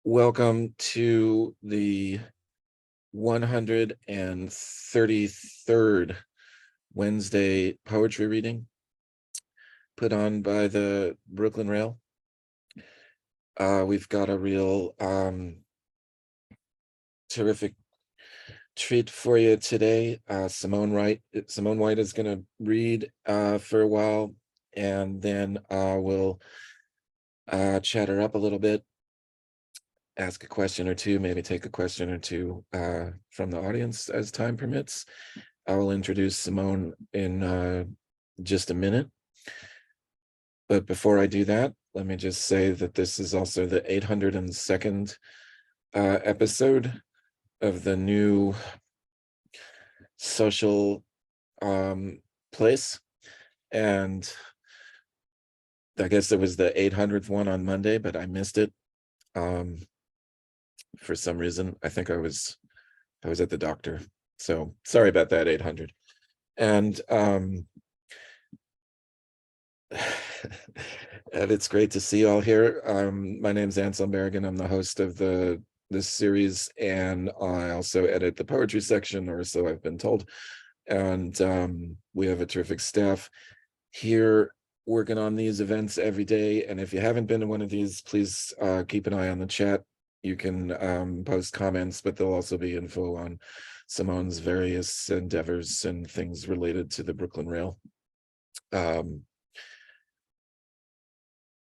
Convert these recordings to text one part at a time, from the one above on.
Welcome to the 133rd Wednesday poetry reading put on by the Brooklyn Rail. We've got a real terrific treat for you today. Simone White is going to read for a while, and then we'll chat her up a little bit, ask a question or two, maybe take a question or two from the audience as time permits. I will introduce Simone in just a minute. But before I do that, let me just say that this is also the 802nd episode of the new social place. And I guess it was the 800th one on Monday, but I missed it. For some reason, I think I was at the doctor. So sorry about that, 800. And and it's great to see you all here. My name's Ansel Berrigan. I'm the host of this series, and I also edit the poetry section, or so I've been told. And we have a terrific staff here working on these events every day. And if you haven't been to one of these, please keep an eye on the chat. You can post comments, but there'll also be info on Simone's various endeavors and things related to the Brooklyn Rail. I'm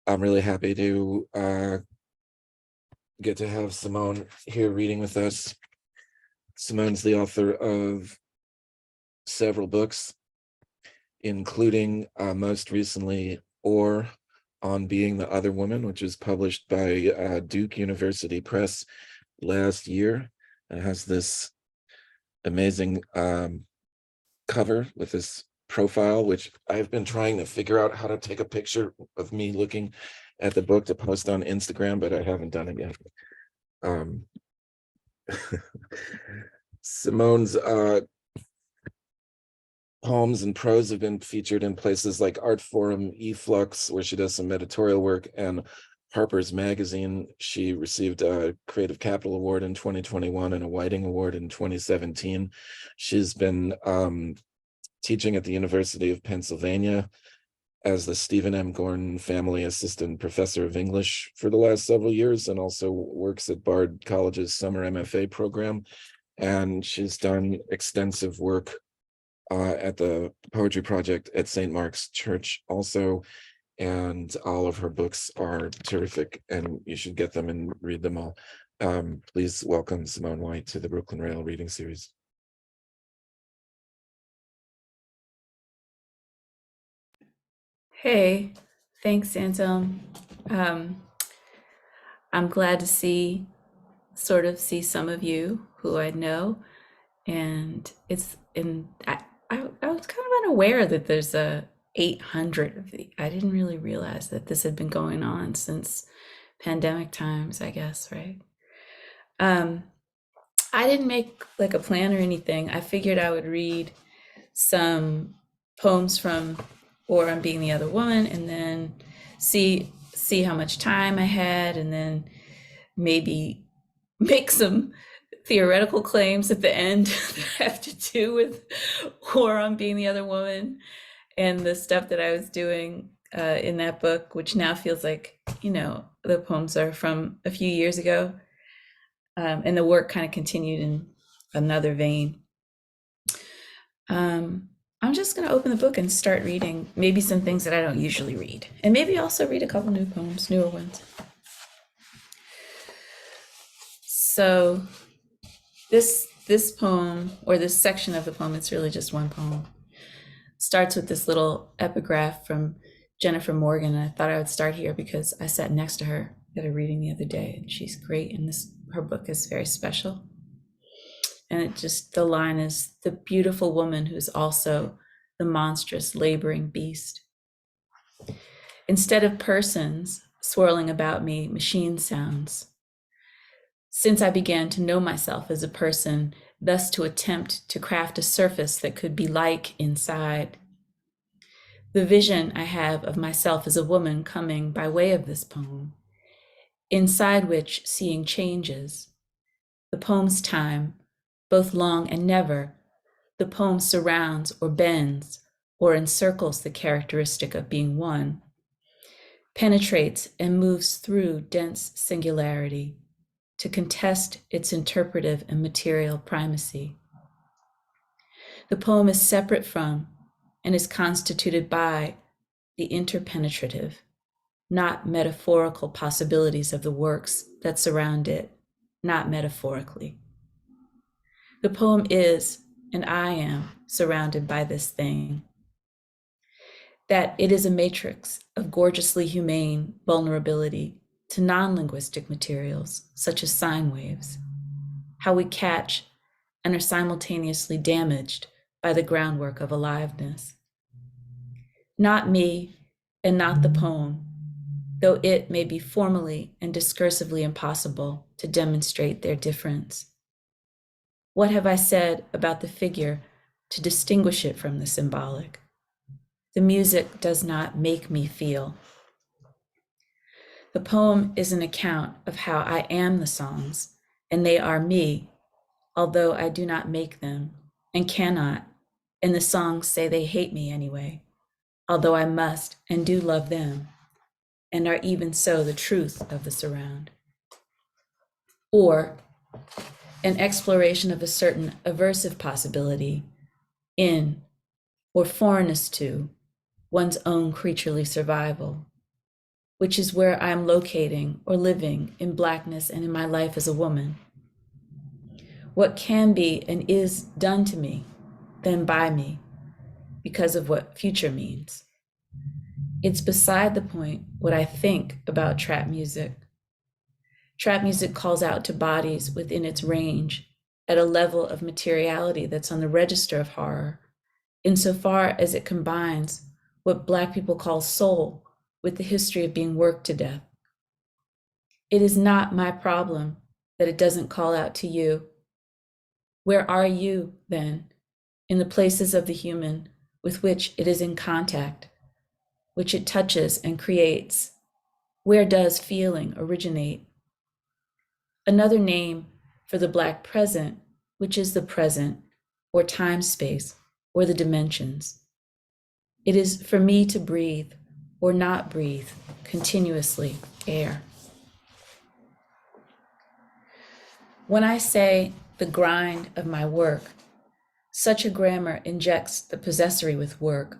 really happy to get to have Simone here reading with us. Simone's the author of several books, including most recently On Being the Other Woman, which was published by Duke University Press last year. It has this amazing cover with this profile, which I've been trying to figure out how to take a picture of me looking at the book to post on Instagram, but I haven't done it yet. Simone's poems and prose have been featured in places like Artforum, e-flux, where she does some editorial work, and Harper's magazine. She received a Creative Capital Award in 2021 and a Whiting Award in 2017. She's been teaching at the University of Pennsylvania as the Stephen M. Gorn Family Assistant Professor of English for the last several years, and also works at Bard College's summer MFA program. And she's done extensive work at the Poetry Project at St. Mark's Church also, and all of her books are terrific, and you should get them and read them all. Please welcome Simone White to the Brooklyn Rail reading series. Hey, thanks, Anselm. I'm glad to see some of you who I know, and I was kind of unaware that there's a 800 of the. I didn't really realize that this had been going on since pandemic times, I guess, right? I didn't make like a plan or anything. I figured I would read some poems from On Being the Other Woman, and then see how much time I had, and then maybe make some theoretical claims at the end that have to do with On Being the Other Woman and the stuff that I was doing in that book, which now feels like, the poems are from a few years ago. And the work kind of continued in another vein. I'm just going to open the book and start reading maybe some things that I don't usually read, and maybe also read a couple new poems, newer ones. So this poem, or this section of the poem, it's really just one poem, starts with this little epigraph from Jennifer Morgan. And I thought I would start here because I sat next to her at a reading the other day, and she's great, and her book is very special. And the line is, "The beautiful woman who's also the monstrous laboring beast. Instead of persons swirling about me, machine sounds. Since I began to know myself as a person, thus to attempt to craft a surface that could be like inside. The vision I have of myself as a woman coming by way of this poem inside which seeing changes. The poem's time, both long and never, the poem surrounds or bends or encircles the characteristic of being one, penetrates and moves through dense singularity to contest its interpretive and material primacy. The poem is separate from and is constituted by the interpenetrative, not metaphorical possibilities of the works that surround it, not metaphorically. The poem is, and I am, surrounded by this thing. That it is a matrix of gorgeously humane vulnerability to non-linguistic materials, such as sine waves, how we catch and are simultaneously damaged by the groundwork of aliveness. Not me and not the poem, though it may be formally and discursively impossible to demonstrate their difference. What have I said about the figure to distinguish it from the symbolic? The music does not make me feel. The poem is an account of how I am the songs, and they are me, although I do not make them and cannot, and the songs say they hate me anyway, although I must and do love them, and are even so the truth of the surround. Or an exploration of a certain aversive possibility in, or foreignness to, one's own creaturely survival, which is where I am locating or living in Blackness and in my life as a woman. What can be and is done to me, then by me, because of what future means. It's beside the point what I think about trap music. Trap music calls out to bodies within its range at a level of materiality that's on the register of horror, insofar as it combines what Black people call soul with the history of being worked to death. It is not my problem that it doesn't call out to you. Where are you, then, in the places of the human with which it is in contact, which it touches and creates? Where does feeling originate? Another name for the Black present, which is the present, or time-space, or the dimensions. It is for me to breathe, or not breathe, continuously, air. When I say the grind of my work, such a grammar injects the possessory with work,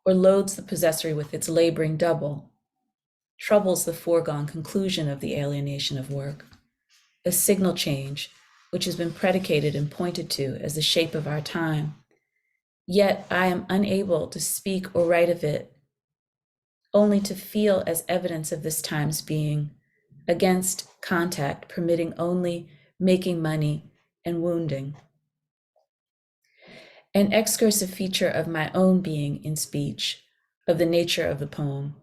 or loads the possessory with its laboring double, troubles the foregone conclusion of the alienation of work, a signal change which has been predicated and pointed to as the shape of our time. Yet I am unable to speak or write of it, only to feel as evidence of this time's being, against contact permitting only making money and wounding. An excursive feature of my own being in speech, of the nature of the poem,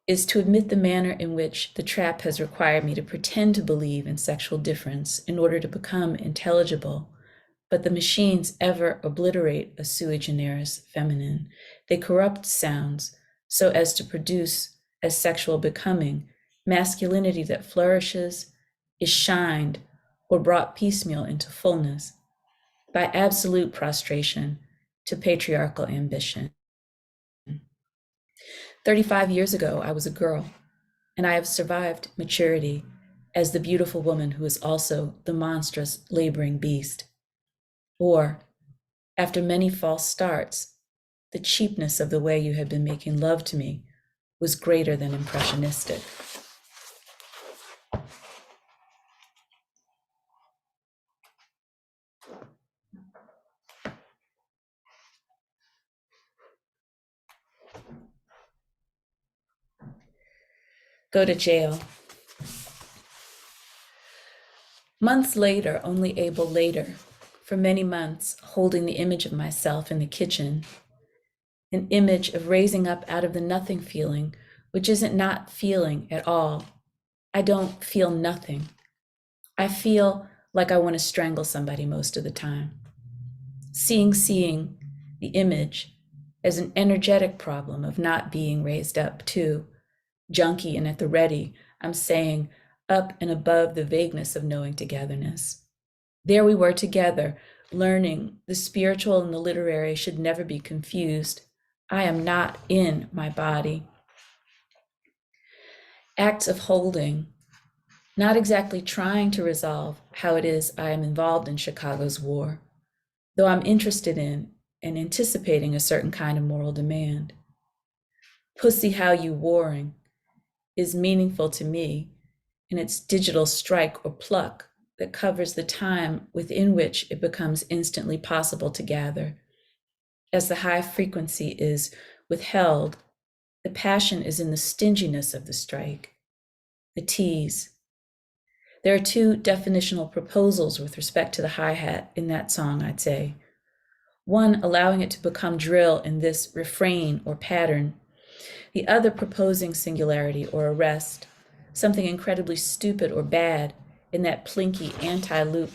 is to admit the manner in which the trap has required me to pretend to believe in sexual difference in order to become intelligible, but the machines ever obliterate a sui generis feminine. They corrupt sounds so as to produce, as sexual becoming, masculinity that flourishes, is shined, or brought piecemeal into fullness, by absolute prostration to patriarchal ambition. 35 years ago, I was a girl, and I have survived maturity as the beautiful woman who is also the monstrous laboring beast. Or, after many false starts, the cheapness of the way you had been making love to me was greater than impressionistic. Go to jail. Months later, only able later, for many months, holding the image of myself in the kitchen, an image of raising up out of the nothing feeling, which isn't not feeling at all. I don't feel nothing. I feel like I want to strangle somebody most of the time. Seeing the image as an energetic problem of not being raised up too, junky and at the ready, I'm saying up and above the vagueness of knowing togetherness. There we were together, learning the spiritual and the literary should never be confused. I am not in my body. Acts of holding, not exactly trying to resolve how it is I am involved in Chicago's war, though I'm interested in and anticipating a certain kind of moral demand. Pussy How You Warring is meaningful to me in its digital strike or pluck that covers the time within which it becomes instantly possible to gather. As the high frequency is withheld, the passion is in the stinginess of the strike, the tease. There are two definitional proposals with respect to the hi-hat in that song, I'd say. One, allowing it to become drill in this refrain or pattern. The other, proposing singularity or arrest, something incredibly stupid or bad in that plinky anti-loop.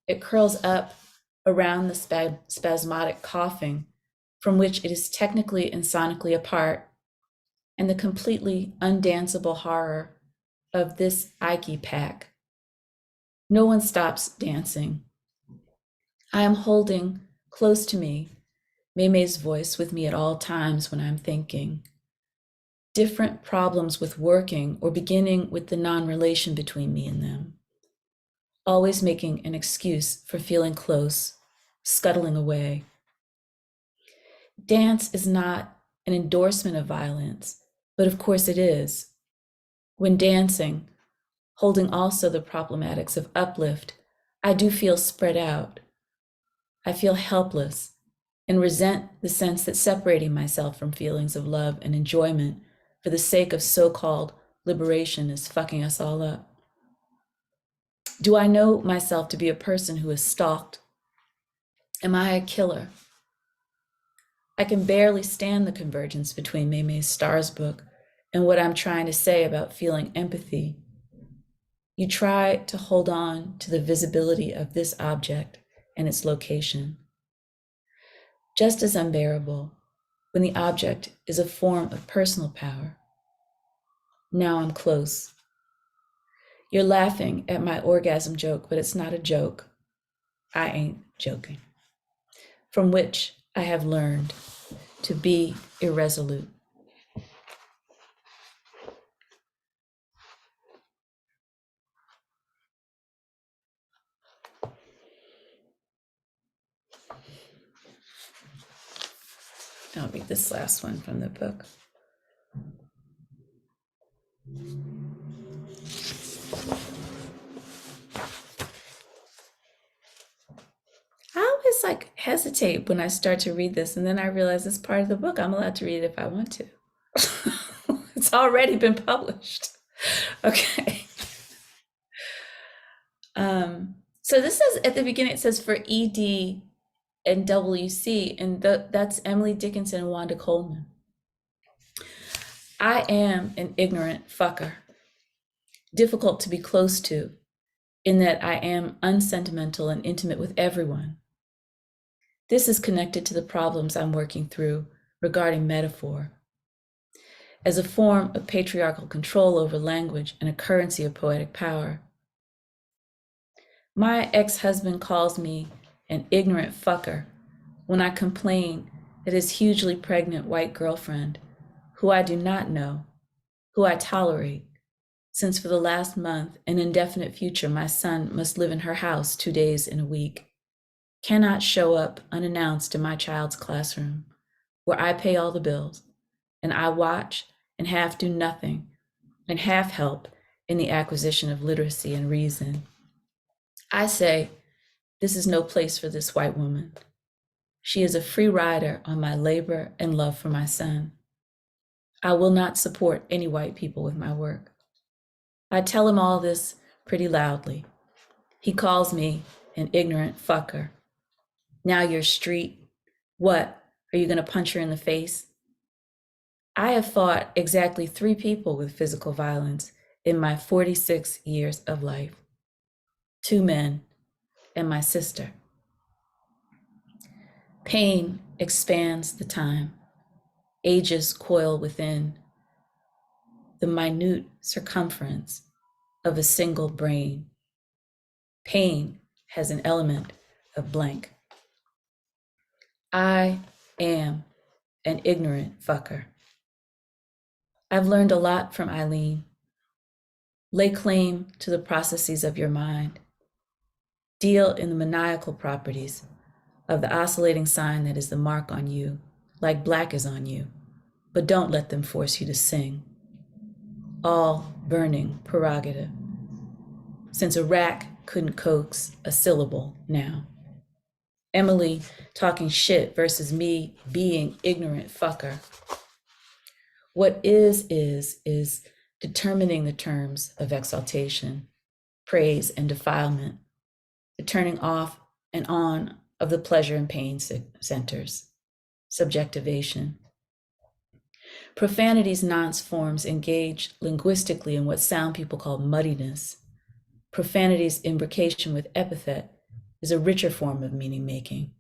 It curls up around the spasmodic coughing from which it is technically and sonically apart, and the completely undanceable horror of this Ike pack. No one stops dancing. I am holding close to me May's voice with me at all times when I'm thinking. Different problems with working or beginning with the non-relation between me and them. Always making an excuse for feeling close, scuttling away. Dance is not an endorsement of violence, but of course it is. When dancing, holding also the problematics of uplift, I do feel spread out. I feel helpless and resent the sense that separating myself from feelings of love and enjoyment for the sake of so-called liberation is fucking us all up. Do I know myself to be a person who is stalked? Am I a killer? I can barely stand the convergence between May's Stars book and what I'm trying to say about feeling empathy. You try to hold on to the visibility of this object and its location. Just as unbearable when the object is a form of personal power. Now I'm close. You're laughing at my orgasm joke, but it's not a joke. I ain't joking. From which I have learned to be irresolute. I'll read this last one from the book. I always hesitate when I start to read this, and then I realize it's part of the book. I'm allowed to read it if I want to. It's already been published. Okay. So this says at the beginning, it says for ED and WC, and that's Emily Dickinson and Wanda Coleman. I am an ignorant fucker, difficult to be close to, in that I am unsentimental and intimate with everyone. This is connected to the problems I'm working through regarding metaphor as a form of patriarchal control over language and a currency of poetic power. My ex-husband calls me an ignorant fucker when I complain that his hugely pregnant white girlfriend, who I do not know, who I tolerate, since for the last month and indefinite future my son must live in her house 2 days in a week, cannot show up unannounced in my child's classroom, where I pay all the bills, and I watch and half do nothing, and half help in the acquisition of literacy and reason. I say, this is no place for this white woman. She is a free rider on my labor and love for my son. I will not support any white people with my work. I tell him all this pretty loudly. He calls me an ignorant fucker. Now you're street. What? Are you gonna punch her in the face? I have fought exactly 3 people with physical violence in my 46 years of life. 2 men and my sister. Pain expands the time. Ages coil within. the minute circumference of a single brain. Pain has an element of blank. I am an ignorant fucker. I've learned a lot from Eileen. Lay claim to the processes of your mind. Deal in the maniacal properties of the oscillating sign that is the mark on you, like black is on you, but don't let them force you to sing. All burning prerogative, since a rack couldn't coax a syllable now. Emily talking shit versus me being ignorant fucker. What is determining the terms of exaltation, praise, and defilement, the turning off and on of the pleasure and pain centers, subjectivation. Profanity's nonce forms engage linguistically in what sound people call muddiness. Profanity's imbrication with epithet is a richer form of meaning making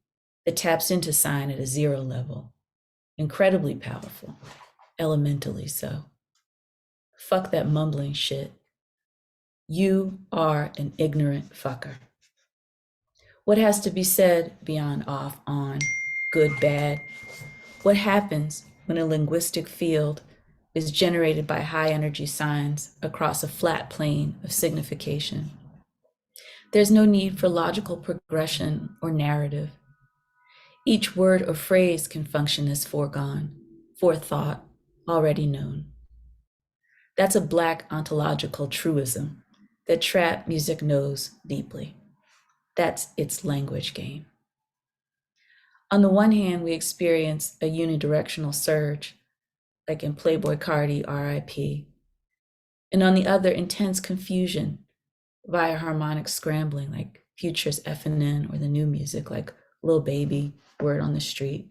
that taps into sign at a zero level, incredibly powerful, elementally so. Fuck that mumbling shit. You are an ignorant fucker. What has to be said beyond off, on, good, bad? What happens when a linguistic field is generated by high energy signs across a flat plane of signification? There's no need for logical progression or narrative. Each word or phrase can function as foregone, forethought, already known. That's a Black ontological truism that trap music knows deeply. That's its language game. On the one hand, we experience a unidirectional surge, like in Playboy Cardi, R.I.P. And on the other, intense confusion via harmonic scrambling, like Future's FNN, or the new music, like Lil Baby, Word on the Street.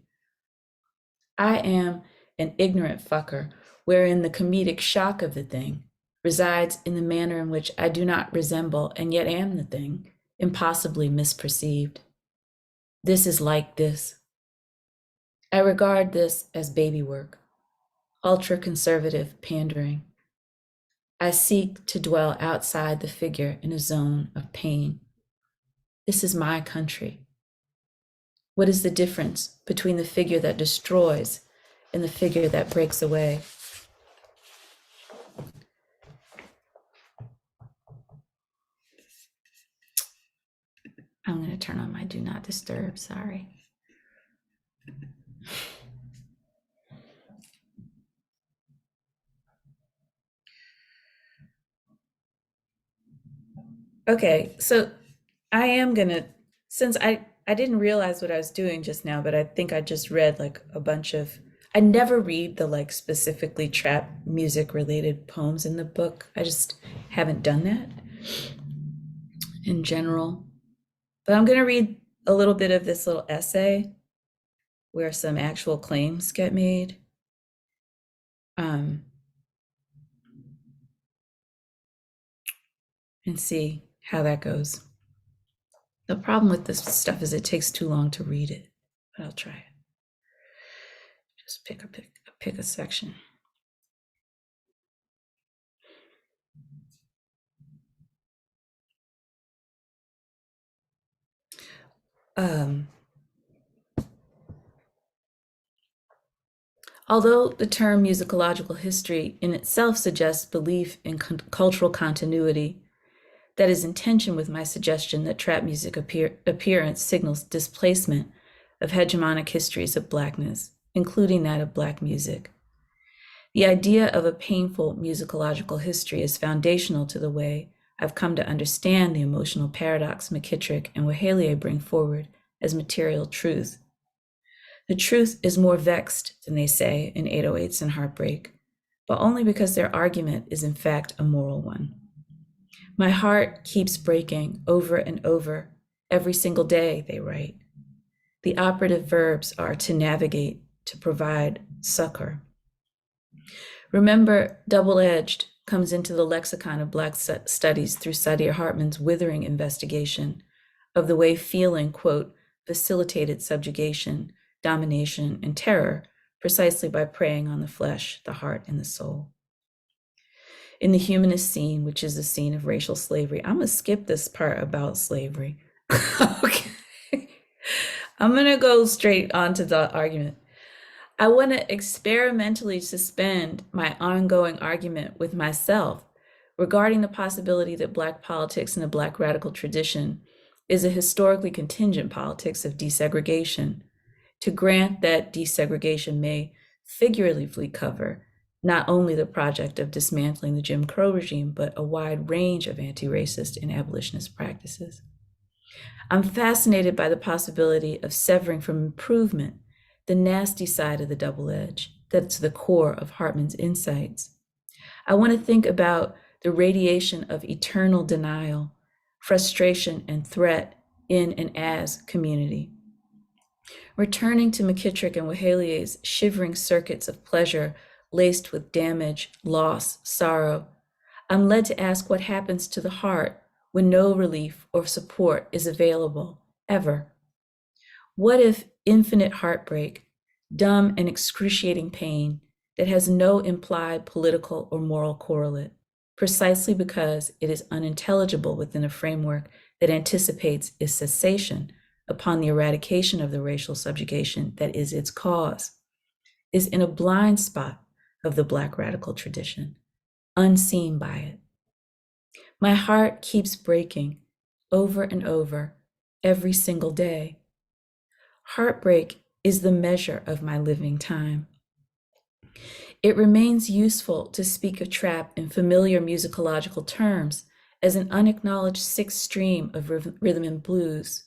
I am an ignorant fucker, wherein the comedic shock of the thing resides in the manner in which I do not resemble and yet am the thing, impossibly misperceived. This is like this. I regard this as baby work, ultra-conservative pandering. I seek to dwell outside the figure in a zone of pain. This is my country. What is the difference between the figure that destroys and the figure that breaks away? I'm going to turn on my do not disturb, sorry. Okay, so I am going to, since I didn't realize what I was doing just now, but I think I just read like a bunch of, I never read the like specifically trap music related poems in the book. I just haven't done that in general. But I'm going to read a little bit of this little essay where some actual claims get made. And see how that goes. The problem with this stuff is it takes too long to read it, but I'll try it. Just pick a section. Although the term musicological history in itself suggests belief in cultural continuity, that is in tension with my suggestion that trap music appearance signals displacement of hegemonic histories of Blackness, including that of Black music. The idea of a painful musicological history is foundational to the way I've come to understand the emotional paradox McKittrick and Wahelier bring forward as material truth. The truth is more vexed than they say in 808s and Heartbreak, but only because their argument is in fact a moral one. My heart keeps breaking over and over every single day, they write. The operative verbs are to navigate, to provide succor. Remember, double-edged comes into the lexicon of Black studies through Saidiya Hartman's withering investigation of the way feeling, quote, facilitated subjugation, domination, and terror precisely by preying on the flesh, the heart, and the soul. in the humanist scene, which is the scene of racial slavery. I'm gonna skip this part about slavery. Okay. I'm gonna go straight on to the argument. I want to experimentally suspend my ongoing argument with myself regarding the possibility that Black politics in the Black radical tradition is a historically contingent politics of desegregation, to grant that desegregation may figuratively cover not only the project of dismantling the Jim Crow regime, but a wide range of anti-racist and abolitionist practices. I'm fascinated by the possibility of severing from improvement the nasty side of the double edge that's the core of Hartman's insights. I want to think about the radiation of eternal denial, frustration, and threat in and as community. Returning to McKittrick and Wahalier's shivering circuits of pleasure laced with damage, loss, sorrow, I'm led to ask what happens to the heart when no relief or support is available, ever. What if infinite heartbreak, dumb and excruciating pain that has no implied political or moral correlate, precisely because it is unintelligible within a framework that anticipates its cessation upon the eradication of the racial subjugation that is its cause, is in a blind spot of the Black radical tradition, unseen by it. My heart keeps breaking over and over every single day. Heartbreak is the measure of my living time. It remains useful to speak of trap in familiar musicological terms as an unacknowledged sixth stream of rhythm and blues,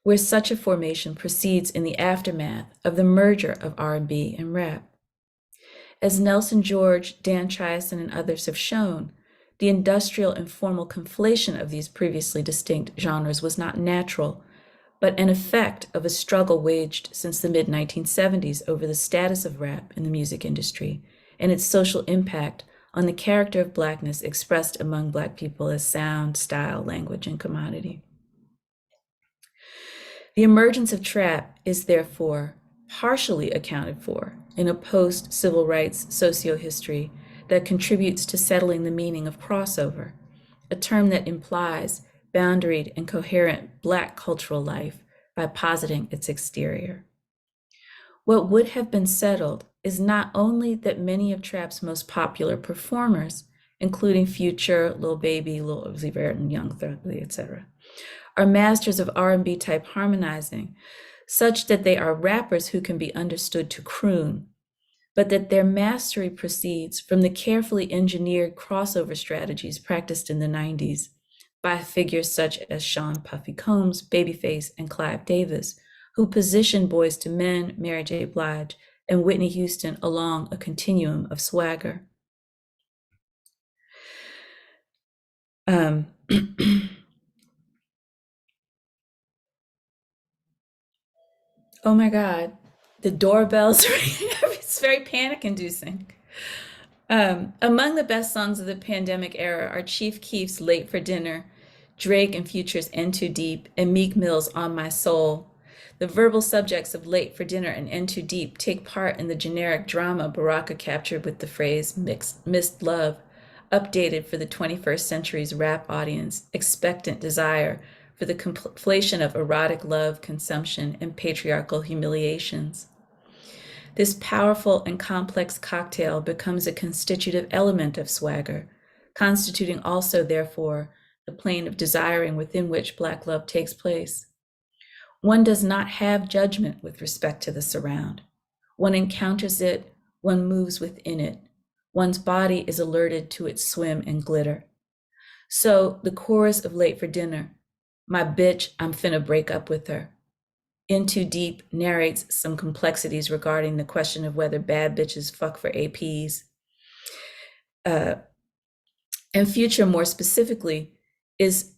where such a formation proceeds in the aftermath of the merger of R&B and rap. As Nelson George, Dan Chiasson, and others have shown, the industrial and formal conflation of these previously distinct genres was not natural, but an effect of a struggle waged since the mid-1970s over the status of rap in the music industry and its social impact on the character of Blackness expressed among Black people as sound, style, language, and commodity. The emergence of trap is therefore partially accounted for in a post-civil rights socio-history that contributes to settling the meaning of crossover, a term that implies boundaried and coherent Black cultural life by positing its exterior. What would have been settled is not only that many of trap's most popular performers, including Future, Lil Baby, Lil Uzi Vert, and Young Thug, etc., are masters of R&B type harmonizing, such that they are rappers who can be understood to croon, but that their mastery proceeds from the carefully engineered crossover strategies practiced in the 90s by figures such as Sean Puffy Combs, Babyface, and Clive Davis, who positioned Boyz II Men, Mary J. Blige, and Whitney Houston along a continuum of swagger. Oh my God, the doorbell's ringing. It's very panic-inducing. Among the best songs of the pandemic era are Chief Keef's Late for Dinner, Drake and Future's In Too Deep, and Meek Mill's On My Soul. The verbal subjects of Late for Dinner and In Too Deep take part in the generic drama Baraka captured with the phrase missed love, updated for the 21st century's rap audience, expectant desire for the conflation of erotic love, consumption, and patriarchal humiliations. This powerful and complex cocktail becomes a constitutive element of swagger, constituting also, therefore, the plane of desiring within which Black love takes place. One does not have judgment with respect to the surround. One encounters it, one moves within it. One's body is alerted to its swim and glitter. So the chorus of Late for Dinner, my bitch, I'm finna break up with her. In Too Deep narrates some complexities regarding the question of whether bad bitches fuck for APs. And Future, more specifically, is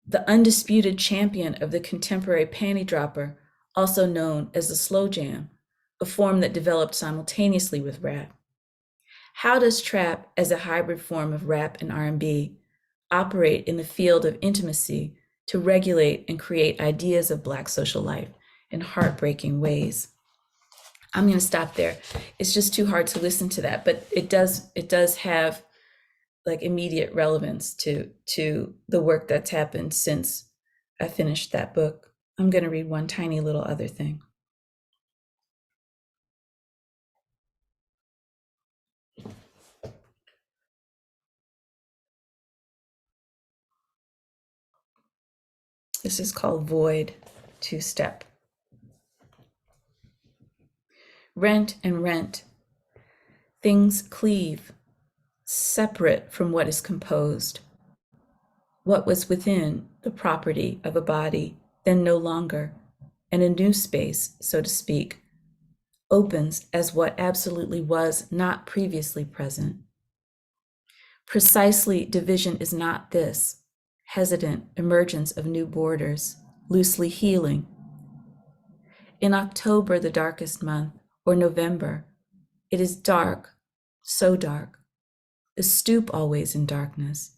the undisputed champion of the contemporary panty dropper, also known as the slow jam, a form that developed simultaneously with rap. How does trap, as a hybrid form of rap and R&B, operate in the field of intimacy to regulate and create ideas of Black social life in heartbreaking ways? I'm going to stop there. It's just too hard to listen to that, but it does have like immediate relevance to the work that's happened since I finished that book. I'm going to read one tiny little other thing. This is called Void, two-step. Rent and rent. Things cleave, separate from what is composed. What was within the property of a body, then no longer, and a new space, so to speak, opens as what absolutely was not previously present. Precisely, division is not this hesitant emergence of new borders, loosely healing. In October, the darkest month, or November, it is dark, so dark, the stoop always in darkness.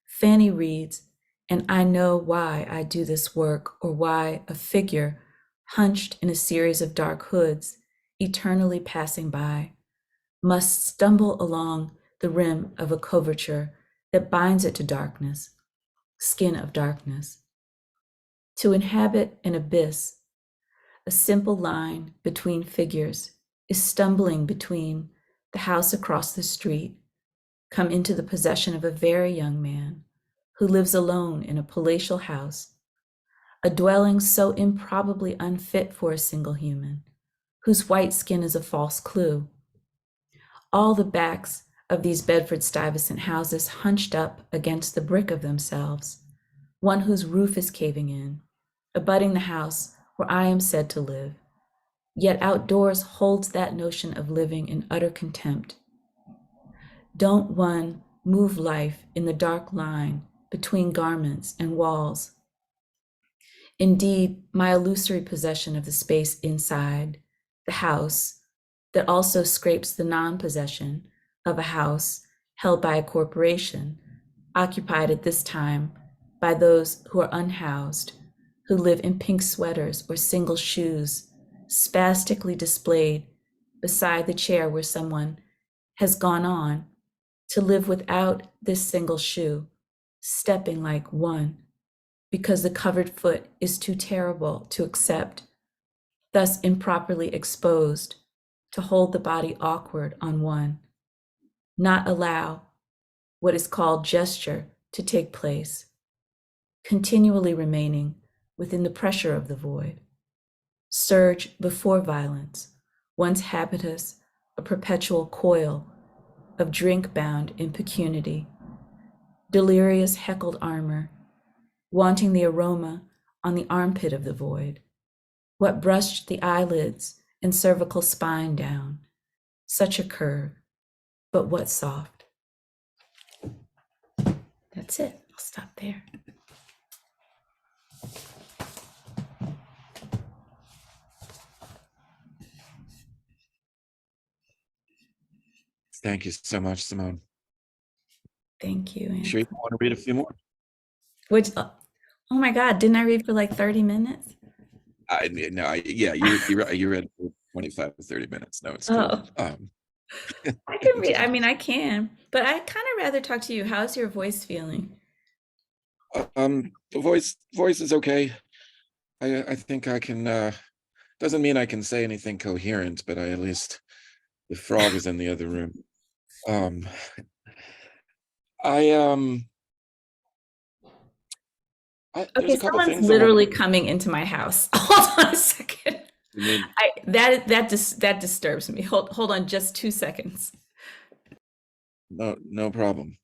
Fanny reads, and I know why I do this work, or why a figure, hunched in a series of dark hoods, eternally passing by, must stumble along the rim of a coverture that binds it to darkness, skin of darkness. To inhabit an abyss, a simple line between figures, is stumbling between the house across the street, come into the possession of a very young man who lives alone in a palatial house, a dwelling so improbably unfit for a single human, whose white skin is a false clue. All the backs of these Bedford-Stuyvesant houses hunched up against the brick of themselves, one whose roof is caving in, abutting the house where I am said to live, yet outdoors holds that notion of living in utter contempt. Don't one move life in the dark line between garments and walls? Indeed, my illusory possession of the space inside the house that also scrapes the non-possession of a house held by a corporation, occupied at this time by those who are unhoused, who live in pink sweaters or single shoes, spastically displayed beside the chair where someone has gone on to live without this single shoe, stepping like one, because the covered foot is too terrible to accept, thus improperly exposed to hold the body awkward on one, not allow what is called gesture to take place, continually remaining within the pressure of the void. Surge before violence, once habitus, a perpetual coil of drink-bound impecunity, delirious heckled armor, wanting the aroma on the armpit of the void, what brushed the eyelids and cervical spine down, such a curve, but what soft. That's it, I'll stop there. Thank you so much, Simone. Thank you. You sure you want to read a few more? Which, oh my God, didn't I read for like 30 minutes? Yeah, you read for 25 to 30 minutes. No, it's cool. I can read, I mean, I can, but I kind of rather talk to you. How's your voice feeling? The voice is okay. I think I can, doesn't mean I can say anything coherent, but I at least, the frog is in the other room. There's Okay, a couple someone's things literally coming into my house. Hold on a second. You mean, That disturbs me. Hold on just 2 seconds. no problem.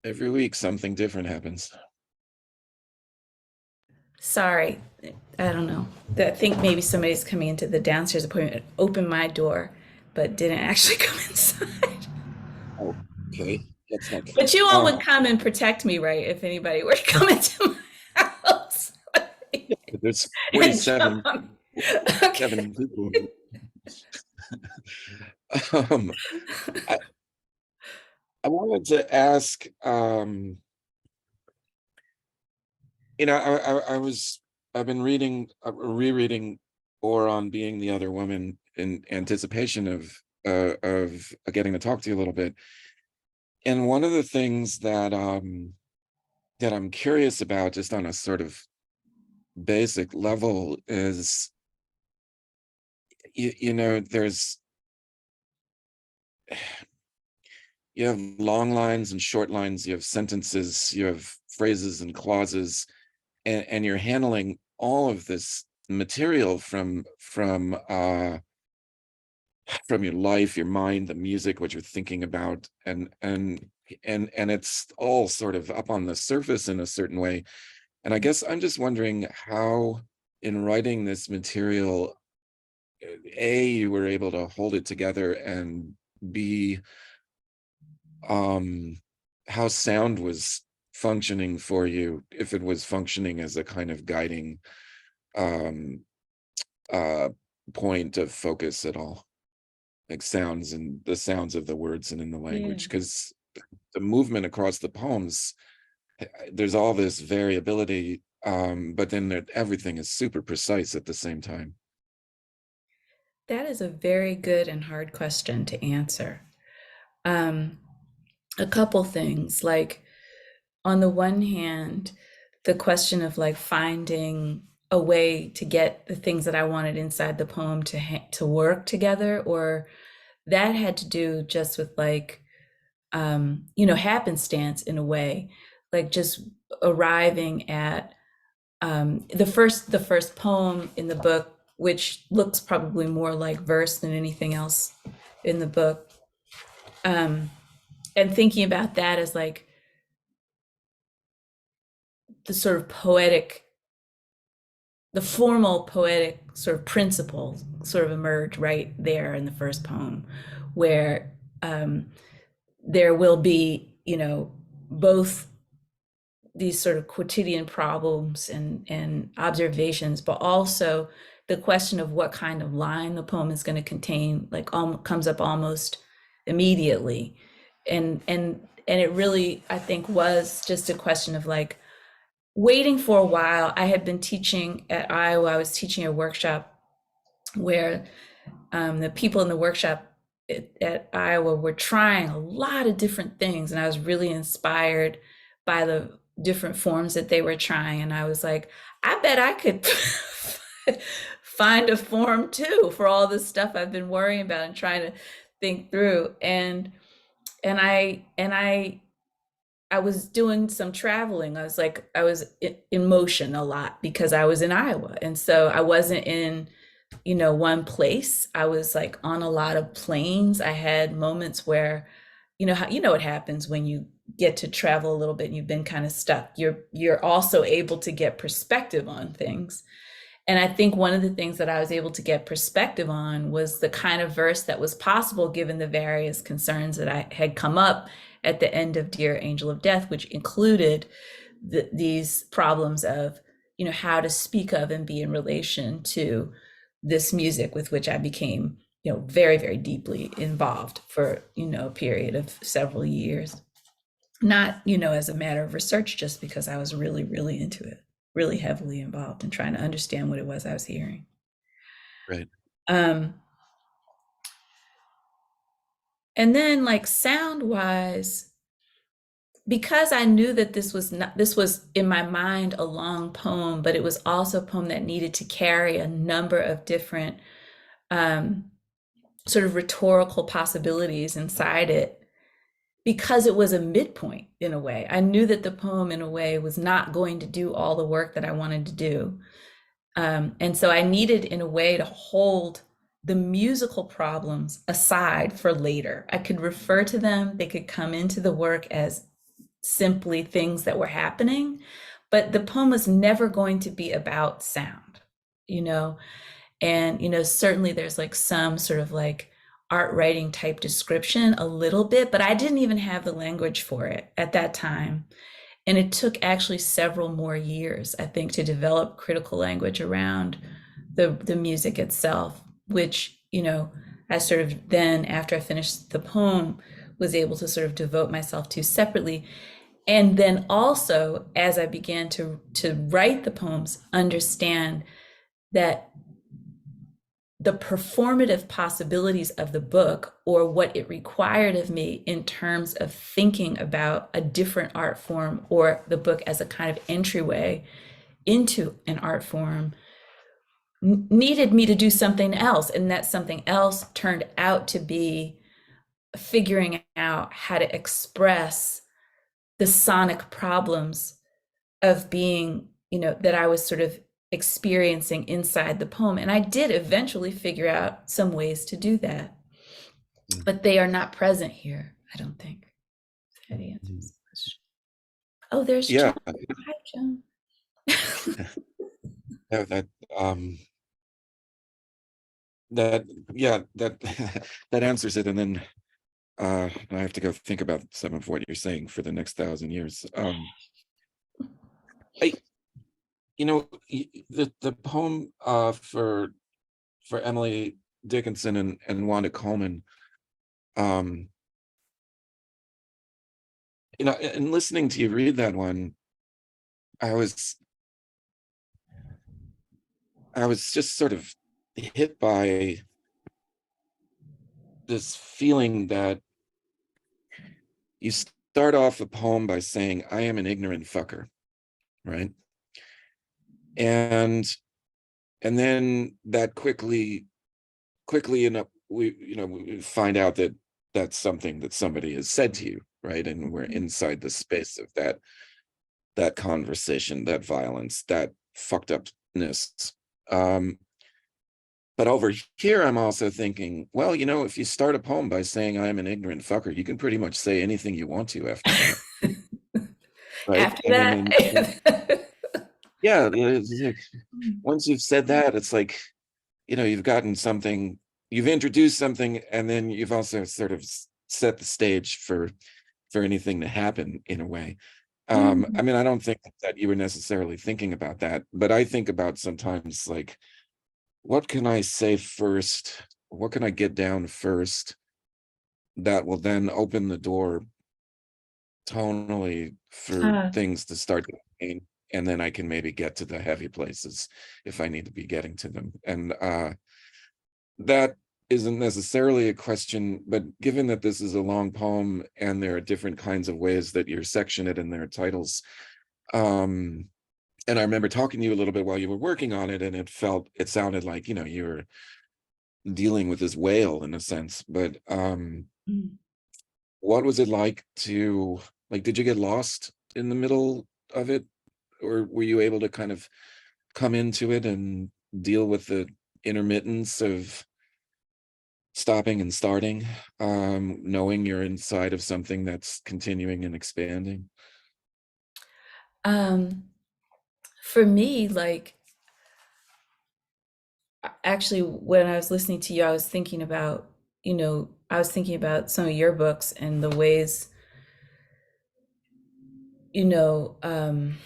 Every week something different happens. Sorry, I don't know. I think maybe somebody's coming into the downstairs appointment, opened my door, but didn't actually come inside. Oh, okay. That's not. But you all would come and protect me, right? If anybody were to come into my house. Yeah, but there's And 47 jump on me. Okay. people. Um, I, I wanted to ask, I've been rereading Or on Being the Other Woman in anticipation of getting to talk to you a little bit. And one of the things that I'm curious about, just on a sort of basic level, is there's you have long lines and short lines, you have sentences, you have phrases and clauses, and you're handling all of this material from your life, your mind, the music, what you're thinking about, and it's all sort of up on the surface in a certain way. And I guess I'm just wondering how, in writing this material, A, you were able to hold it together, and B, how sound was functioning for you, if it was functioning as a kind of guiding um point of focus at all, like sounds and the sounds of the words and in the Yeah. language, because the movement across the poems, there's all this variability, but then everything is super precise at the same time. That is a very good and hard question to answer. Um, a couple things, like on the one hand, the question of like finding a way to get the things that I wanted inside the poem to work together, or that had to do just with like happenstance in a way, like just arriving at the first poem in the book, which looks probably more like verse than anything else in the book, um, and thinking about that as like the sort of poetic, the formal poetic sort of principle sort of emerge right there in the first poem, where there will be, both these sort of quotidian problems and observations, but also the question of what kind of line the poem is going to contain, like comes up almost immediately, and it really, I think, was just a question of like waiting for a while. I had been teaching at Iowa. I was teaching a workshop where the people in the workshop at Iowa were trying a lot of different things, and I was really inspired by the different forms that they were trying. And I was like, I bet I could find a form too for all this stuff I've been worrying about and trying to think through. And I was doing some traveling. I was in motion a lot because I was in Iowa. And so I wasn't in, one place. I was like on a lot of planes. I had moments where, what happens when you get to travel a little bit and you've been kind of stuck. You're also able to get perspective on things. And I think one of the things that I was able to get perspective on was the kind of verse that was possible given the various concerns that I had come up at the end of Dear Angel of Death, which included these problems of, how to speak of and be in relation to this music with which I became, very, very deeply involved for, a period of several years. Not, as a matter of research, just because I was really, really into it, really heavily involved in trying to understand what it was I was hearing. Right. Um, and then like sound wise, because I knew that this was in my mind a long poem, but it was also a poem that needed to carry a number of different sort of rhetorical possibilities inside it, because it was a midpoint in a way. I knew that the poem in a way was not going to do all the work that I wanted to do. And so I needed in a way to hold the musical problems aside for later. I could refer to them, they could come into the work as simply things that were happening, but the poem was never going to be about sound, and certainly there's like some sort of like art writing type description a little bit, but I didn't even have the language for it at that time. And it took actually several more years, I think, to develop critical language around the music itself, which, I sort of then, after I finished the poem, was able to sort of devote myself to separately. And then also, as I began to write the poems, understand that the performative possibilities of the book, or what it required of me in terms of thinking about a different art form, or the book as a kind of entryway into an art form, needed me to do something else. And that something else turned out to be figuring out how to express the sonic problems of being, that I was sort of experiencing inside the poem. And I did eventually figure out some ways to do that, but they are not present here, I don't think. If that answers the question. Oh, there's Yeah. Joan. Hi, Joan. Yeah, that yeah, that that answers it. And then I have to go think about some of what you're saying for the next 1,000 years. I the poem for Emily Dickinson and Wanda Coleman, um in listening to you read that one, I was just sort of hit by this feeling that you start off a poem by saying, I am an ignorant fucker, right? And then that quickly we find out that that's something that somebody has said to you, right? And we're inside the space of that conversation, that violence, that fucked upness. But over here, I'm also thinking, well, if you start a poem by saying I'm an ignorant fucker, you can pretty much say anything you want to after that, right? After I mean, that, yeah, once you've said that, it's like, you've gotten something, you've introduced something, and then you've also sort of set the stage for anything to happen in a way. I mean, I don't think that you were necessarily thinking about that, but I think about sometimes, like, what can I say first? What can I get down first that will then open the door tonally for things to start going, and then I can maybe get to the heavy places if I need to be getting to them. And that isn't necessarily a question, but given that this is a long poem and there are different kinds of ways that you're section it in their titles, and I remember talking to you a little bit while you were working on it, and it sounded like, you were dealing with this whale in a sense. But what was it like did you get lost in the middle of it, or were you able to kind of come into it and deal with the intermittence of stopping and starting, knowing you're inside of something that's continuing and expanding? for me, like, actually, when I was listening to you, I was thinking about, some of your books and the ways, you know, um,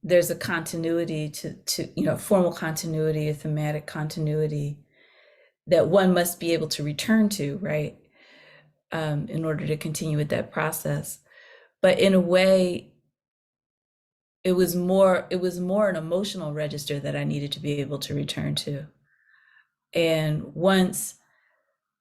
there's a continuity formal continuity, a thematic continuity that one must be able to return to, right? In order to continue with that process. But in a way, it was more an emotional register that I needed to be able to return to. And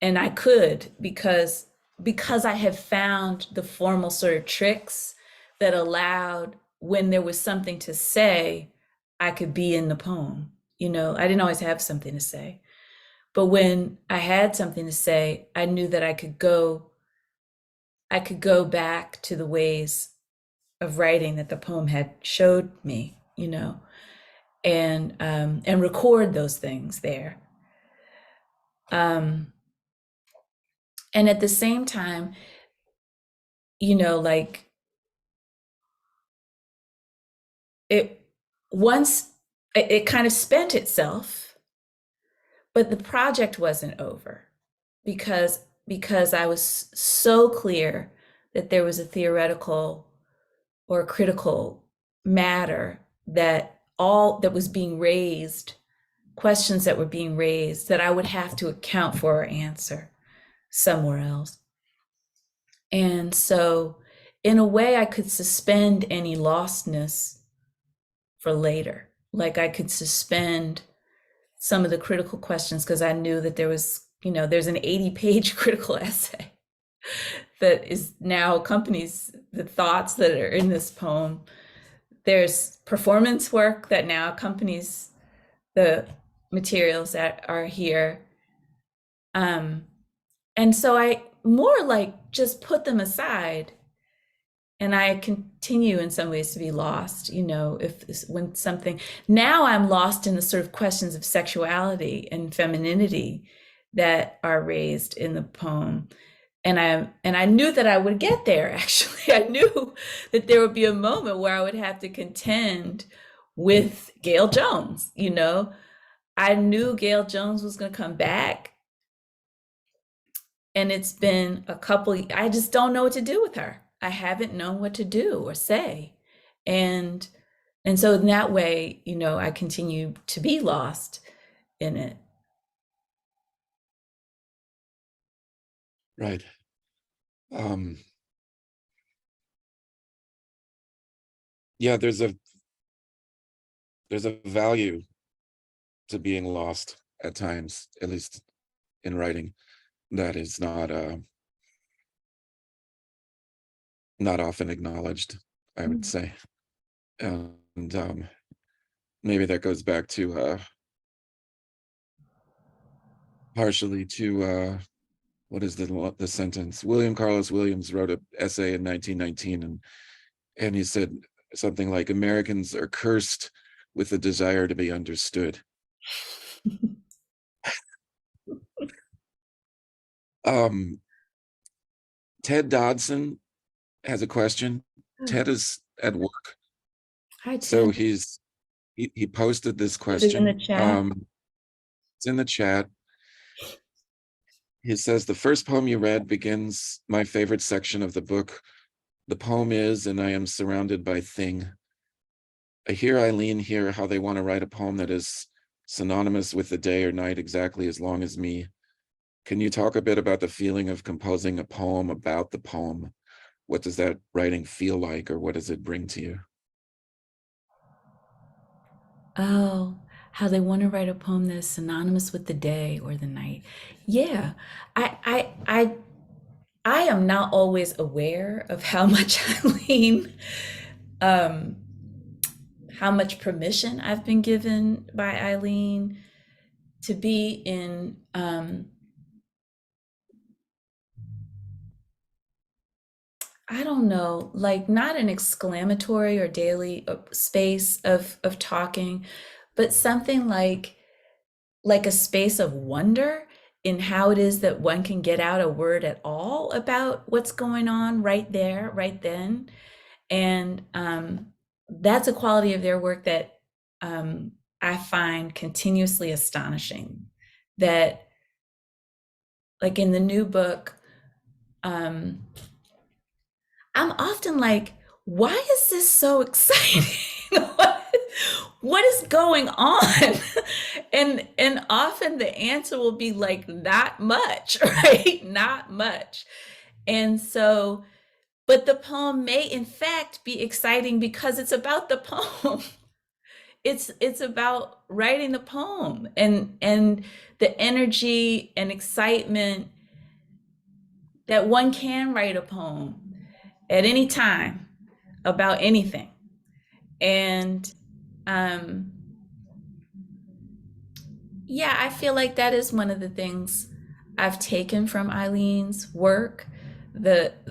I could, because I had found the formal sort of tricks that allowed, when there was something to say, I could be in the poem. I didn't always have something to say, but when I had something to say, I knew that I could go back to the ways of writing that the poem had showed me, and record those things there. And at the same time, like, it once it kind of spent itself, but the project wasn't over, because I was so clear that there was a theoretical or critical matter that was being raised questions that were being raised that I would have to account for or answer somewhere else. And so, in a way, I could suspend any lostness for later. Like I could suspend some of the critical questions because I knew that there was, there's an 80-page critical essay that is now accompanies the thoughts that are in this poem. There's performance work that now accompanies the materials that are here. And so I more like just put them aside, and I continue in some ways to be lost, when something, now I'm lost in the sort of questions of sexuality and femininity that are raised in the poem. And I knew that I would get there, actually. I knew that there would be a moment where I would have to contend with Gail Jones, I knew Gail Jones was going to come back. And it's been I just don't know what to do with her. I haven't known what to do or say. And so in that way, I continue to be lost in it. Right. Yeah, there's a value to being lost at times, at least in writing, that is not often acknowledged, I would say. And maybe that goes back to partially to what is the sentence? William Carlos Williams wrote an essay in 1919, and he said something like, Americans are cursed with the desire to be understood. Ted Dodson has a question. Ted is at work. Hi, Ted. So he posted this question. Is it in the chat? It's in the chat. He says, the first poem you read begins my favorite section of the book. The poem is, and I am surrounded by thing. I hear Eileen here how they want to write a poem that is synonymous with the day or night exactly as long as me. Can you talk a bit about the feeling of composing a poem about the poem? What does that writing feel like, or what does it bring to you? Oh, how they want to write a poem that is synonymous with the day or the night. Yeah, I am not always aware of how much Eileen, how much permission I've been given by Eileen to be in I don't know, like not an exclamatory or daily space of talking, but something like a space of wonder in how it is that one can get out a word at all about what's going on right there, right then. And that's a quality of their work that I find continuously astonishing. That, like in the new book, I'm often like, why is this so exciting? What is going on? And often the answer will be like, not much, right? Not much. And so, but the poem may in fact be exciting because it's about the poem. It's about writing the poem and the energy and excitement that one can write a poem at any time about anything. And yeah, I feel like that is one of the things I've taken from Eileen's work, that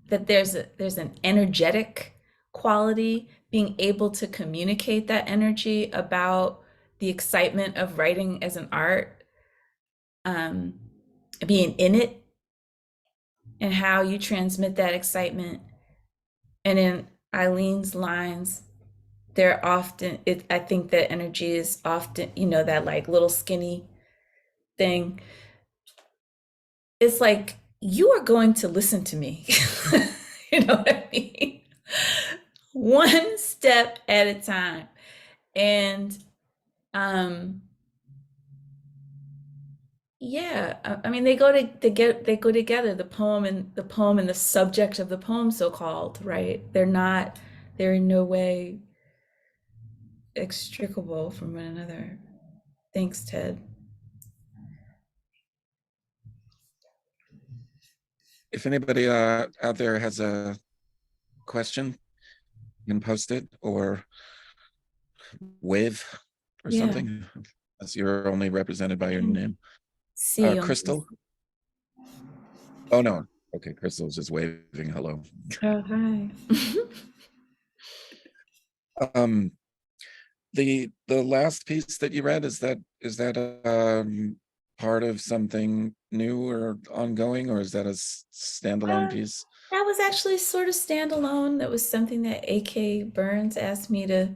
there's an energetic quality, being able to communicate that energy about the excitement of writing as an art, being in it, and how you transmit that excitement. And in Eileen's lines, they're often, I think that energy is often, that like little skinny thing. It's like, you are going to listen to me. You know what I mean? One step at a time. And Yeah, I mean they go together, the poem and the subject of the poem, so called, right? They're in no way extricable from one another. Thanks, Ted. If anybody out there has a question, you can post it or wave or Yeah. something, as you're only represented by your name. See you. Crystal? Oh no. Okay, Crystal's just waving hello. Oh, hi. Um, the last piece that you read, is that part of something new or ongoing, or is that a standalone Uh, piece? that was actually sort of standalone. That was something that A.K. Burns asked me to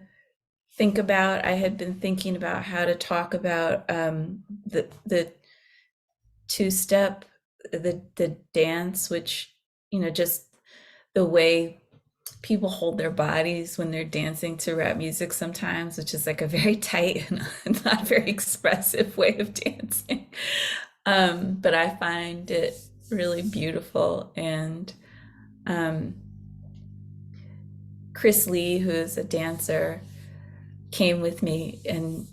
think about. I had been thinking about how to talk about the two step, the dance, which, just the way people hold their bodies when they're dancing to rap music sometimes, which is like a very tight and not very expressive way of dancing. But I find it really beautiful. And um, Chris Lee, who is a dancer, came with me and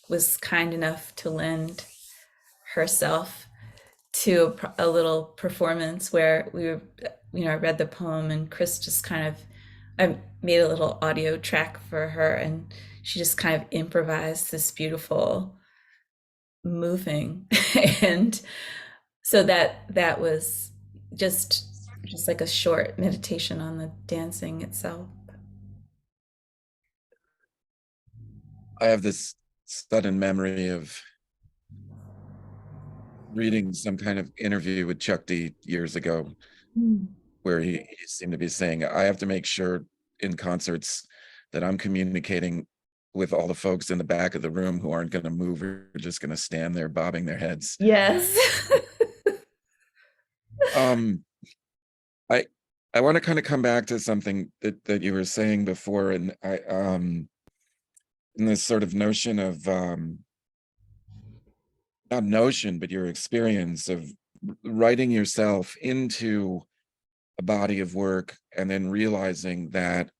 was kind enough to lend herself to a little performance where we were, I read the poem and Chris just kind of, I made a little audio track for her and she just kind of improvised this beautiful moving. And so that was just like a short meditation on the dancing itself. I have this sudden memory of reading some kind of interview with Chuck D years ago, Mm. where he seemed to be saying, I have to make sure in concerts that I'm communicating with all the folks in the back of the room who aren't going to move or just going to stand there bobbing their heads. Yes. Um, I I want to kind of come back to something that you were saying before, and in this sort of notion of not notion, but your experience of writing yourself into a body of work and then realizing that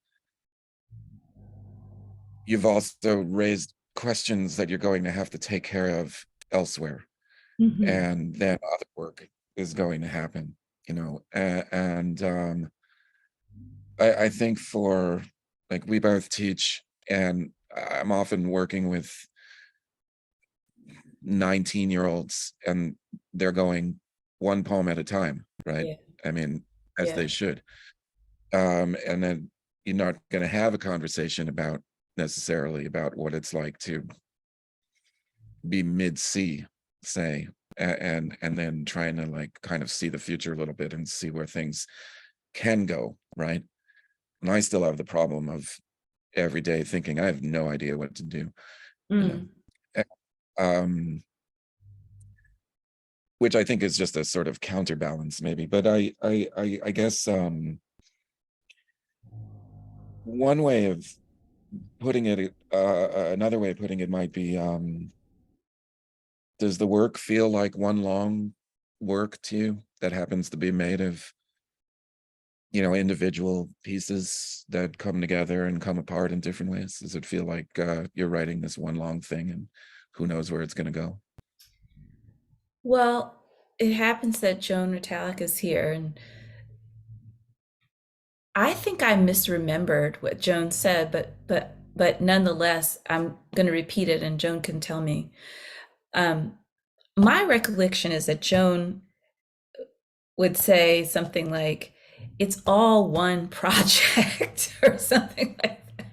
you've also raised questions that you're going to have to take care of elsewhere, Mhm. and then other work is going to happen, and I think for, like, we both teach, and I'm often working with 19-year-olds and they're going one poem at a time, right? Yeah. I mean, as Yeah. they should. And then you're not going to have a conversation about necessarily about what it's like to be mid-C, say, and then trying to, like, kind of see the future a little bit and see where things can go, right? And I still have the problem of every day thinking I have no idea what to do, you know. Mm. Eh, Um, which I think is just a sort of counterbalance, maybe. But I guess one way of putting it, another way of putting it might be, does the work feel like one long work to you that happens to be made of, individual pieces that come together and come apart in different ways? Does it feel like you're writing this one long thing and who knows where it's going to go? Well, it happens that Joan Ritalik is here, and I think I misremembered what Joan said, but nonetheless, I'm going to repeat it, and Joan can tell me. Um, my recollection is that Joan would say something like, "It's all one project," or something like that.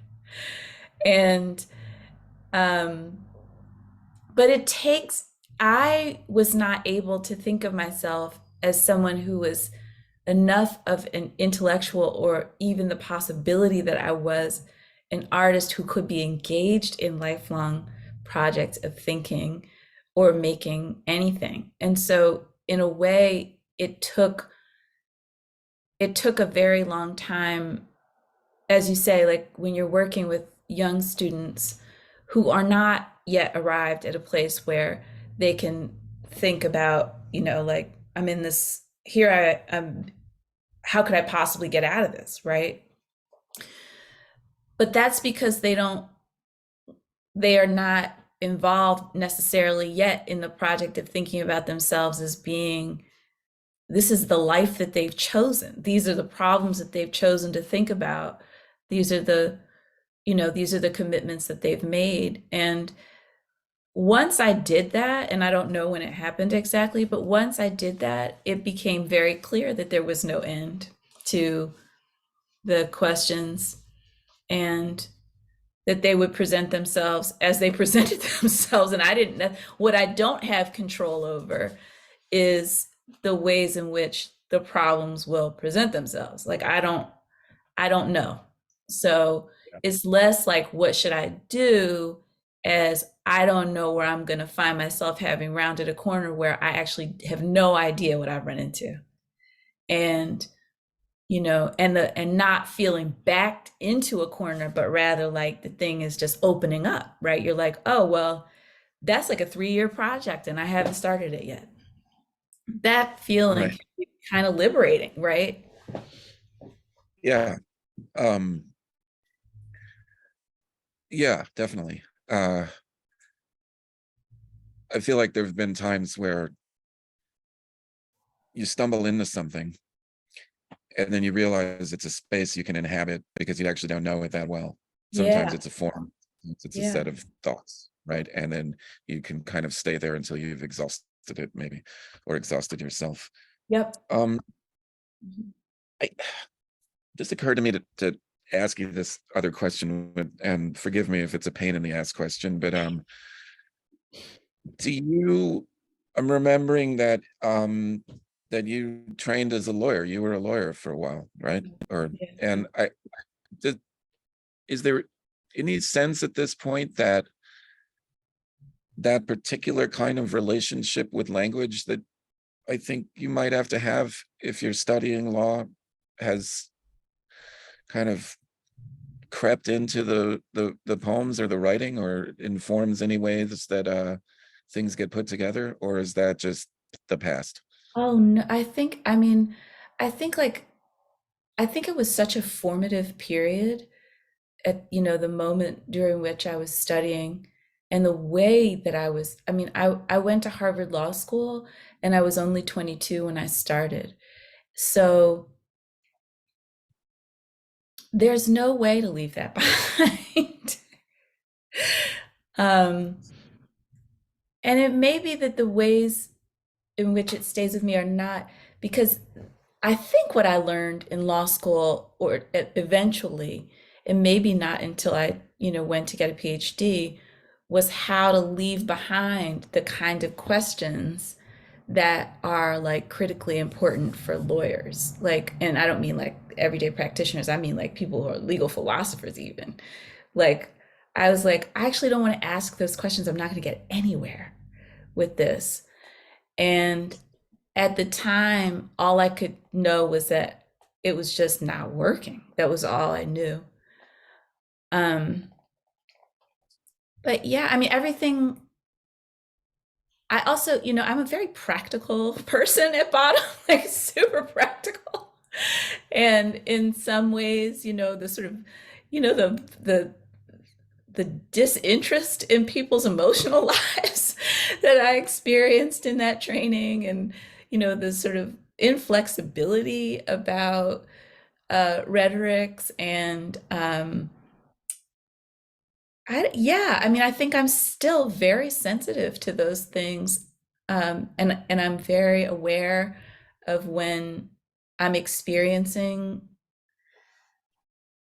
And um, but it takes. I was not able to think of myself as someone who was enough of an intellectual, or even the possibility that I was an artist who could be engaged in lifelong projects of thinking or making anything. And so in a way it took a very long time, as you say, like when you're working with young students who are not yet arrived at a place where they can think about, like, I'm in this here, I'm how could I possibly get out of this, right? But that's because they are not involved necessarily yet in the project of thinking about themselves as being, this is the life that they've chosen. These are the problems that they've chosen to think about. These are the commitments that they've made. And once I did that, and I don't know when it happened exactly, but once I did that, it became very clear that there was no end to the questions, and that they would present themselves as they presented themselves. And I didn't know what I don't have control over is the ways in which the problems will present themselves. Like I don't know. So it's less like what should I do, as I don't know where I'm going to find myself having rounded a corner where I actually have no idea what I've run into. And and not feeling backed into a corner, but rather like the thing is just opening up, right? You're like, oh, well, that's like a 3-year project and I haven't started it yet. That feeling Right. can be kind of liberating, right? Yeah. Um, yeah, definitely. I feel like there've been times where you stumble into something and then you realize it's a space you can inhabit because you actually don't know it that well. Sometimes Yeah, it's a form, it's a yeah, set of thoughts, right? And then you can kind of stay there until you've exhausted it, maybe, or exhausted yourself. yep. Um, I just occurred to me to ask you this other question, and forgive me if it's a pain in the ass question, but do you, I'm remembering that that you trained as a lawyer. You were a lawyer for a while, right? Or Yeah. and I did, is there any sense at this point that that particular kind of relationship with language that I think you might have to have if you're studying law has kind of crept into the poems or the writing, or informs any ways that things get put together, or is that just the past? Oh no, I think it was such a formative period at the moment during which I was studying, and the way that I went to Harvard Law School and I was only 22 when I started. So there's no way to leave that behind. um, and it may be that the ways in which it stays with me are not, because I think what I learned in law school, or eventually, and maybe not until I, went to get a PhD, was how to leave behind the kind of questions that are like critically important for lawyers. Like, and I don't mean like everyday practitioners, I mean like people who are legal philosophers even. Like, I was like, I actually don't want to ask those questions. I'm not going to get anywhere with this. And at the time, all I could know was that it was just not working. That was all I knew. Um, but yeah, everything. I also, I'm a very practical person at bottom, like super practical. And in some ways, the sort of, the disinterest in people's emotional lives that I experienced in that training, and the sort of inflexibility about rhetorics, and I think I'm still very sensitive to those things, and I'm very aware of when I'm experiencing,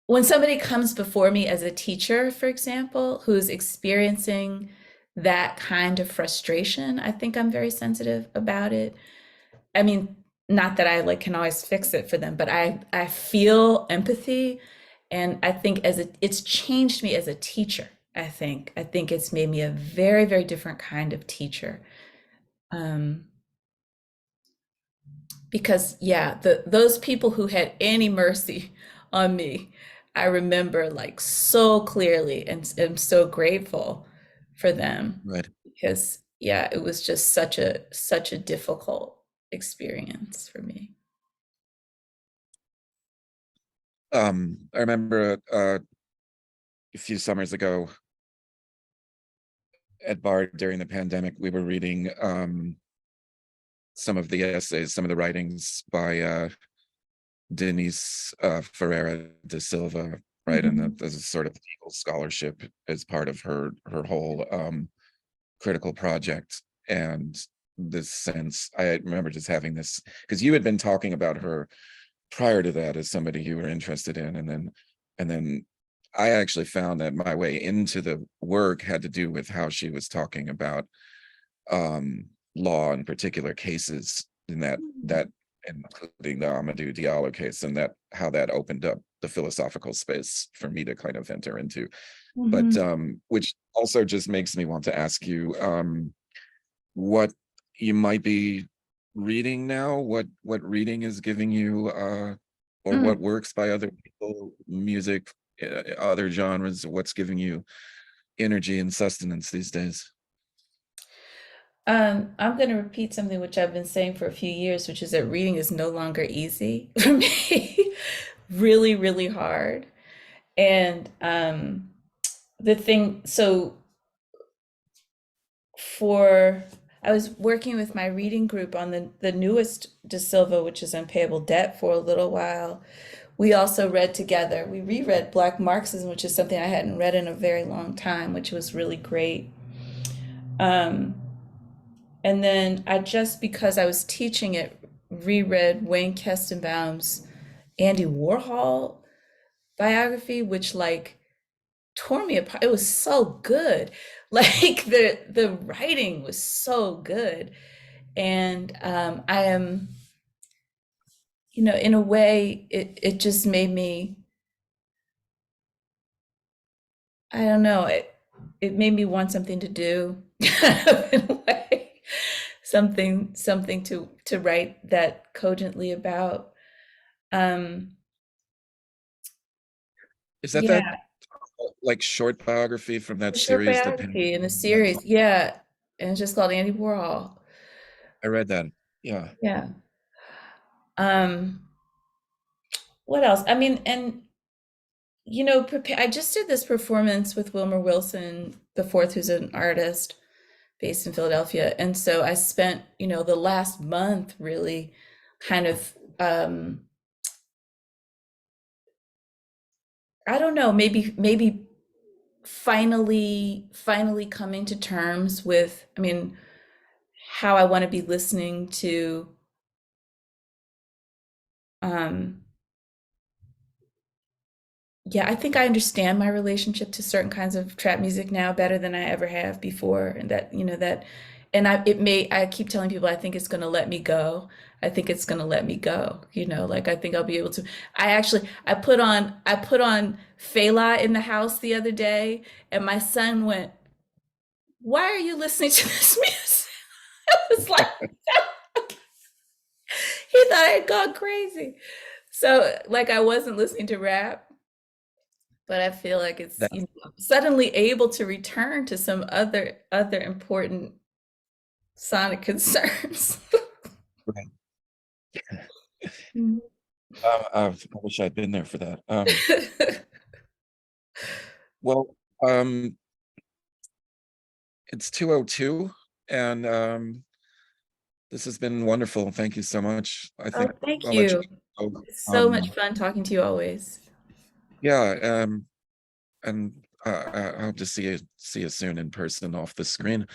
when somebody comes before me as a teacher, for example, who's experiencing that kind of frustration. I think I'm very sensitive about it. I mean, not that I like can always fix it for them, but I feel empathy, and I think it's changed me as a teacher. I think it's made me a very, very different kind of teacher. Um, because yeah, those people who had any mercy on me, I remember like so clearly, and am so grateful for them, Right. because yeah, it was just such a difficult experience for me. I remember a few summers ago at Bard during the pandemic, we were reading some of the essays, some of the writings by Denise Ferreira de Silva, right? And Mhm. there's a sort of legal scholarship as part of her whole critical project. And this sense, I remember just having this, because you had been talking about her prior to that as somebody you were interested in, and then I actually found that my way into the work had to do with how she was talking about law in particular cases, in that including the Amadou Diallo case, and that how that opened up the philosophical space for me to kind of enter into. But Mhm. which also just makes me want to ask you what you might be reading now, what reading is giving you or Mm. what works by other people, music, other genres, what's giving you energy and sustenance these days? I'm going to repeat something which I've been saying for a few years, which is that reading is no longer easy for me. Really, really hard. And so for I was working with my reading group on the newest De Silva, which is Unpayable Debt, for a little while. We also read together. We reread Black Marxism, which is something I hadn't read in a very long time, which was really great. Um, and then I just, because I was teaching it, reread Wayne Kestenbaum's Andy Warhol biography, which like tore me apart. It was so good. Like the writing was so good. And I am, in a way, it just made me, I don't know, it made me want something to do in a way. Something to write that cogently about. Um, Is that yeah, like short biography from that a short series that Penn? biography in a series. Yeah, and it's just called Andy Warhol. I read that. Yeah. Yeah. Um, what else? I mean, and I just did this performance with Wilmer Wilson the fourth, who's an artist based in Philadelphia, and so I spent, the last month really kind of, I don't know, maybe finally coming to terms with, I mean, how I want to be listening to, um, yeah, I think I understand my relationship to certain kinds of trap music now better than I ever have before. And and I keep telling people, I think it's going to let me go. I think it's going to let me go. Like I think I'll be able to, I put on Fela in the house the other day and my son went, "Why are you listening to this music?" I was like, he thought I had gone crazy. So like I wasn't listening to rap, but I feel like it's, That suddenly able to return to some other important sonic concerns. right. Mm. I wish I'd been there for that. Well, it's 2:02, and this has been wonderful. Thank you so much. I Oh, think thank I'll let you you. go. It's so much fun talking to you always. Yeah, and I hope to see you soon in person off the screen.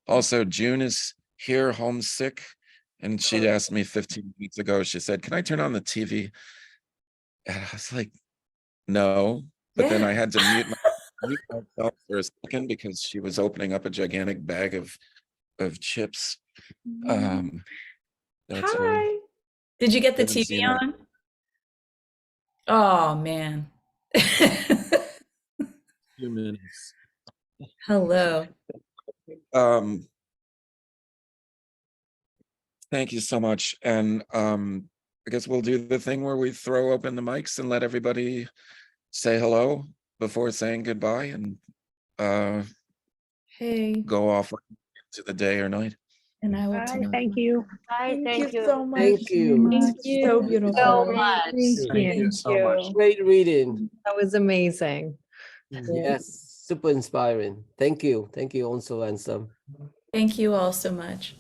Also, June is here, homesick, and she Oh, asked me 15 weeks ago. She said, "Can I turn on the TV?" And I was like, "No," but then I yeah. had to mute myself for a second because she was opening up a gigantic bag of chips. Mhm. Um, that's her. Hi. Did you get the Haven't TV seen her on? Oh man. in 2 minutes. Hello. Um, Thank you so much. And I guess we'll do the thing where we throw open the mics and let everybody say hello before saying goodbye and uh, Hey. go off to the day or night. And I will Bye, too. thank you. Bye, Thank you so much. Thank you. Thank Thank you So so beautiful. much. Thank you so much. Great reading. That was amazing. Yes, super inspiring. Thank you. Thank you also, Ansem. Thank you all so much.